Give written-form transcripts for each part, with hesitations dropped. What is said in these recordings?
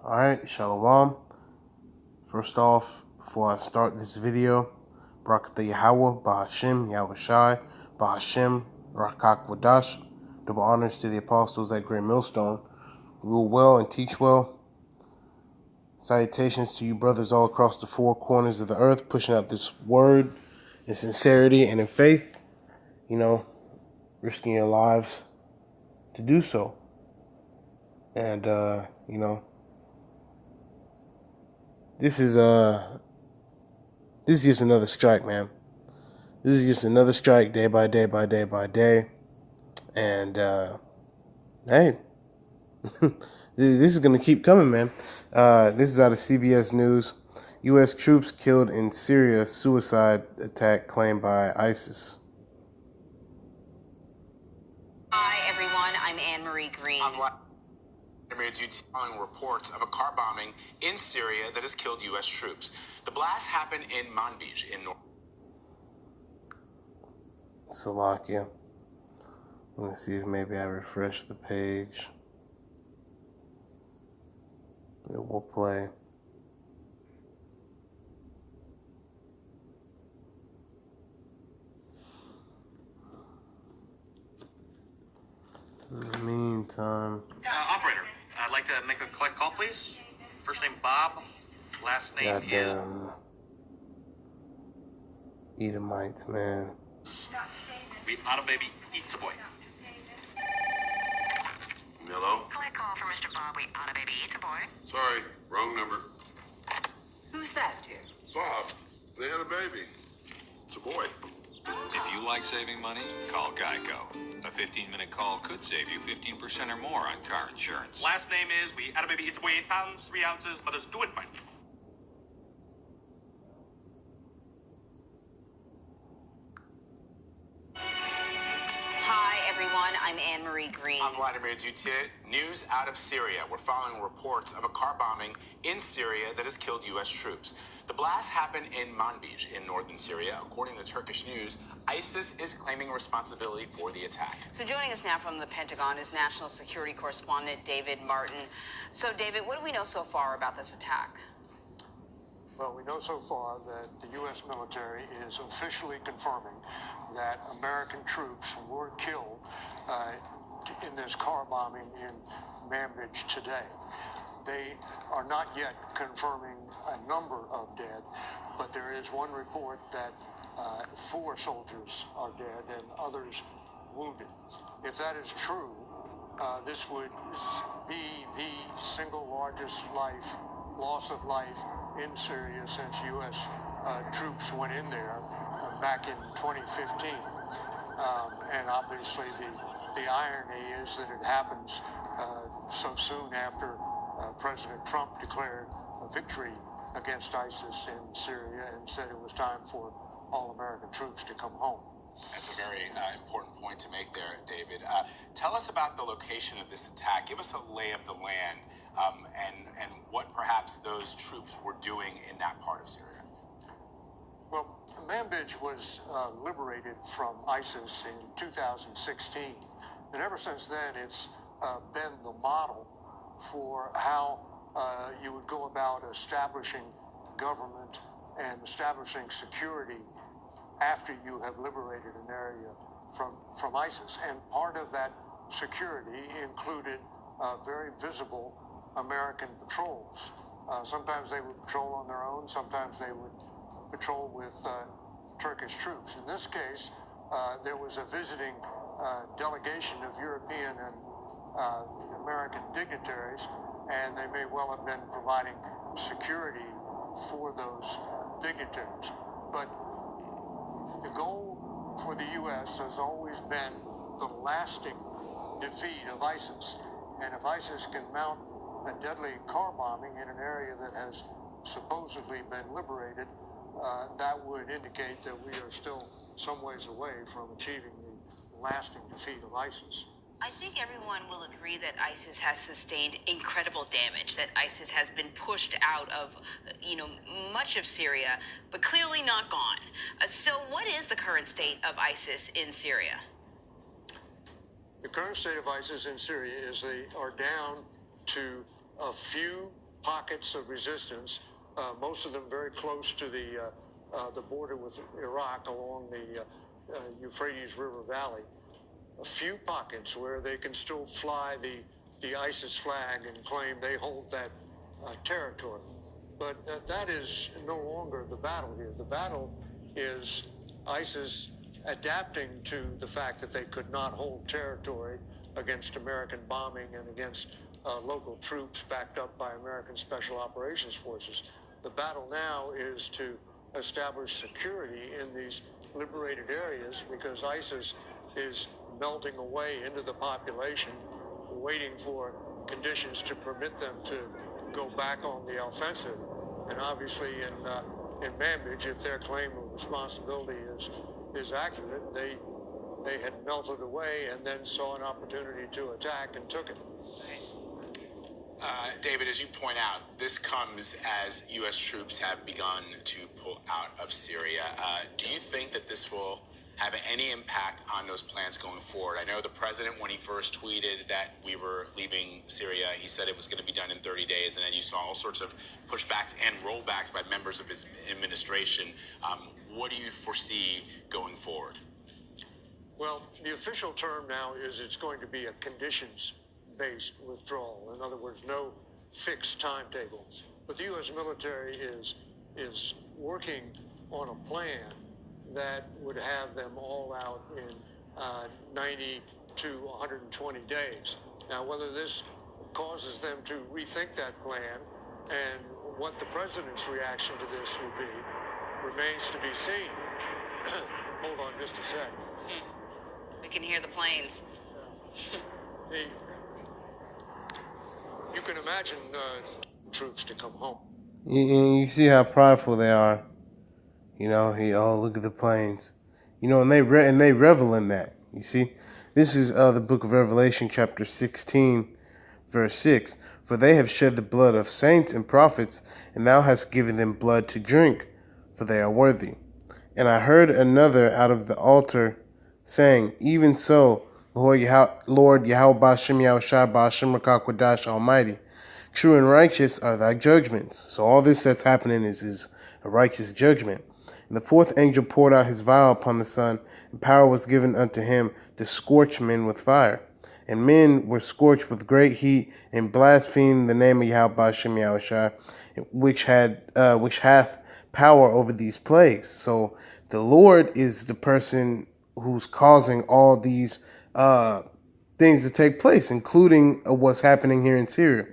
Alright, Shalom. First off, before I start this video, Barak the yahawah, Bahashem, yahawashi, Bahashem, rawqa, quadash. Double honors to the apostles at Great Millstone. Rule well and teach well. Salutations to you brothers all across the four corners of the earth, pushing out this word in sincerity and in faith. Risking your lives to do so. And, this is just another strike, man. This is just another strike, day by day by day by day. And hey, this is gonna keep coming, man. This is out of CBS News. U.S. troops killed in Syria, suicide attack claimed by ISIS. Hi everyone, I'm Anne-Marie Green. Following reports of a car bombing in Syria that has killed U.S. troops. The blast happened in Manbij in North. Slovakia. Let me see if maybe I refresh the page. It will play. In the meantime, operator, I'd like to make a collect call, please. First name Bob, last name goddamn Edomites, man. We Auto Baby Eats a Boy. Hello? Collect call for Mr. Bob, we Auto Baby Eats a Boy. Sorry, wrong number. Who's that, dear? Bob, they had a baby. It's a boy. If you like saving money, call Geico. A 15-minute call could save you 15% or more on car insurance. Last name is We Auto Baby Eats a Boy, 8 pounds, 3 ounces, mother's doing fine. Hi everyone, I'm Anne-Marie Green. I'm Vladimir Dutit. News out of Syria. We're following reports of a car bombing in Syria that has killed U.S. troops. The blast happened in Manbij in northern Syria. According to Turkish news, ISIS is claiming responsibility for the attack. So joining us now from the Pentagon is National Security Correspondent David Martin. So David, what do we know so far about this attack? Well, we know so far that the U.S. military is officially confirming that American troops were killed in this car bombing in Manbij today. They are not yet confirming a number of dead, but there is one report that 4 soldiers are dead and others wounded. If that is true, this would be the single largest loss of life in Syria since U.S. troops went in there back in 2015. And obviously the irony is that it happens so soon after President Trump declared a victory against ISIS in Syria and said it was time for all American troops to come home. That's a very important point to make there, David. Tell us about the location of this attack. Give us a lay of the land and what perhaps those troops were doing in that part of Syria. Well, Manbij was liberated from ISIS in 2016, and ever since then it's been the model for how you would go about establishing government and establishing security after you have liberated an area from ISIS. And part of that security included very visible American patrols. Sometimes they would patrol on their own, sometimes they would patrol with Turkish troops. In this case, there was a visiting delegation of European and American dignitaries, and they may well have been providing security for those dignitaries. But the goal for the U.S. has always been the lasting defeat of ISIS. And if ISIS can mount a deadly car bombing in an area that has supposedly been liberated, that would indicate that we are still some ways away from achieving the lasting defeat of ISIS. I think everyone will agree that ISIS has sustained incredible damage, that ISIS has been pushed out of, much of Syria, but clearly not gone. So what is the current state of ISIS in Syria? The current state of ISIS in Syria is they are down to a few pockets of resistance, most of them very close to the border with Iraq along the Euphrates River Valley. A few pockets where they can still fly the ISIS flag and claim they hold that territory. But that is no longer the battle here. The battle is ISIS adapting to the fact that they could not hold territory against American bombing and against local troops backed up by American Special Operations Forces. The battle now is to establish security in these liberated areas because ISIS is melting away into the population, waiting for conditions to permit them to go back on the offensive. And obviously in Manbij, if their claim of responsibility is accurate, they had melted away and then saw an opportunity to attack and took it. David, as you point out, this comes as U.S. troops have begun to pull out of Syria. Do you think that this will have any impact on those plans going forward? I know the president, when he first tweeted that we were leaving Syria, he said it was going to be done in 30 days, and then you saw all sorts of pushbacks and rollbacks by members of his administration. What do you foresee going forward? Well, the official term now is it's going to be a conditions-based withdrawal. In other words, no fixed timetable. But the U.S. military is working on a plan that would have them all out in 90 to 120 days. Now, whether this causes them to rethink that plan and what the president's reaction to this will be remains to be seen. Hold on just a sec. We can hear the planes. You can imagine troops to come home. You see how prideful they are. You know, look at the planes. You know, and they revel in that. You see, this is the book of Revelation, chapter 16, verse 6. For they have shed the blood of saints and prophets, and thou hast given them blood to drink, for they are worthy. And I heard another out of the altar saying, even so, Lord Yahawah Bahashem Bahashem quadash Almighty, true and righteous are thy judgments. So all this that's happening is a righteous judgment. And the fourth angel poured out his vial upon the sun, and power was given unto him to scorch men with fire. And men were scorched with great heat, and blasphemed the name of Yahawah Bahashem Yahawashi, which hath power over these plagues. So the Lord is the person who's causing all these things to take place, including what's happening here in Syria.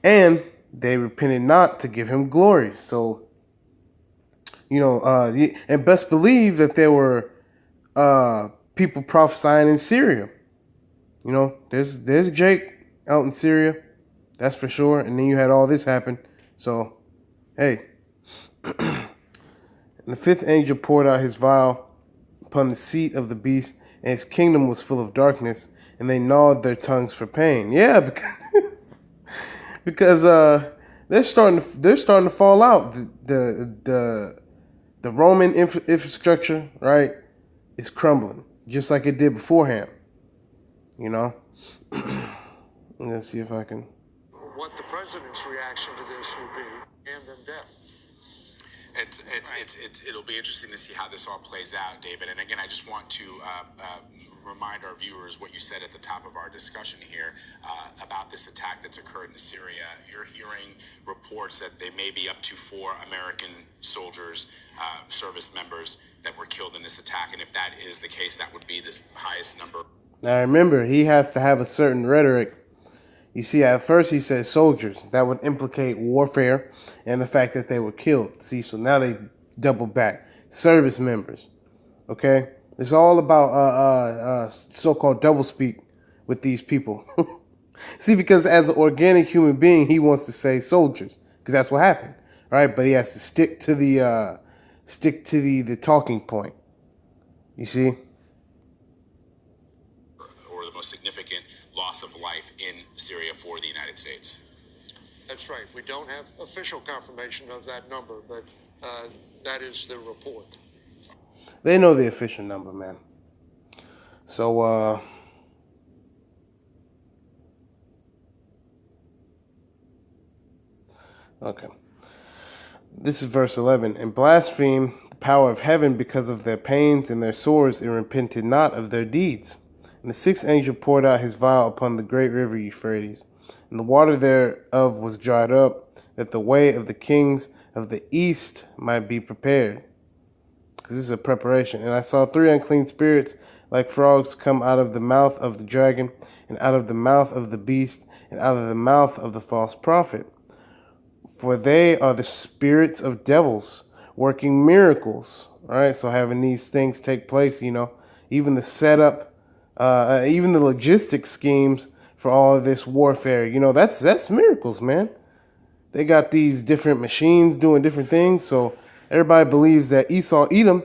And they repented not to give him glory. So, you know, and best believe that there were people prophesying in Syria. You know, there's Jake out in Syria, that's for sure. And then you had all this happen. So, hey. And the fifth angel poured out his vial upon the seat of the beast, and his kingdom was full of darkness, and they gnawed their tongues for pain. Yeah, because they're starting to fall out. The Roman infrastructure, right, is crumbling just like it did beforehand. You know. Let's see if I can. What the president's reaction to this will be, and then death. It'll be interesting to see how this all plays out, David. And again, I just want to remind our viewers what you said at the top of our discussion here about this attack that's occurred in Syria. You're hearing reports that there may be up to 4 American soldiers, service members that were killed in this attack. And if that is the case, that would be the highest number. Now remember, he has to have a certain rhetoric. You see, at first he says soldiers. That would implicate warfare and the fact that they were killed. See, so now they double back. Service members. Okay? It's all about so-called doublespeak with these people. See, because as an organic human being, he wants to say soldiers. Because that's what happened. Right? But he has to stick to the talking point. You see? Or the most significant loss of life in Syria for the United States. That's right. We don't have official confirmation of that number, but that is the report. They know the official number, man. So, Okay. This is verse 11. And blasphemed the power of heaven because of their pains and their sores, and repented not of their deeds. And the sixth angel poured out his vial upon the great river Euphrates, and the water thereof was dried up, that the way of the kings of the east might be prepared. Because this is a preparation. And I saw 3 unclean spirits like frogs come out of the mouth of the dragon, and out of the mouth of the beast, and out of the mouth of the false prophet. For they are the spirits of devils working miracles. All right, so having these things take place, even the setup, even the logistic schemes for all of this warfare, that's miracles, man. They got these different machines doing different things, so everybody believes that Esau Edom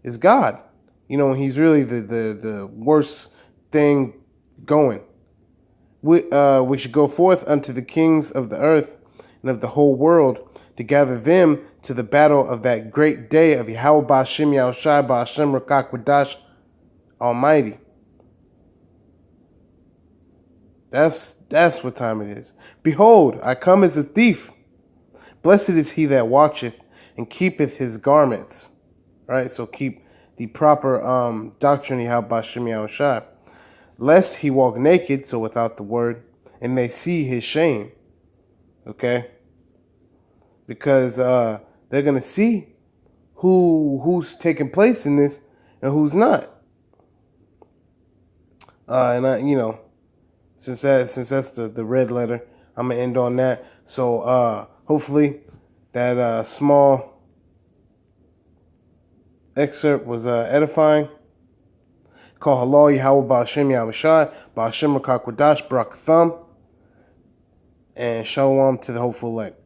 is God. He's really the worst thing going. We should go forth unto the kings of the earth and of the whole world, to gather them to the battle of that great day of Yahawah, Bahashem, yahawashi, Bahashem, rawqa, quadash, Almighty. That's what time it is. Behold, I come as a thief. Blessed is he that watcheth and keepeth his garments. Right, so keep the proper doctrine of Yahawah, Bahashem, yahawashi, lest he walk naked, so without the word, and they see his shame. Okay, because they're gonna see who's taking place in this and who's not. And since that's the red letter, I'm gonna end on that. So hopefully that small excerpt was edifying. Call halal yahawah Bahashem yahawashi Bahashem rawqa quadash Barak atham, and shalom to the hopeful elect.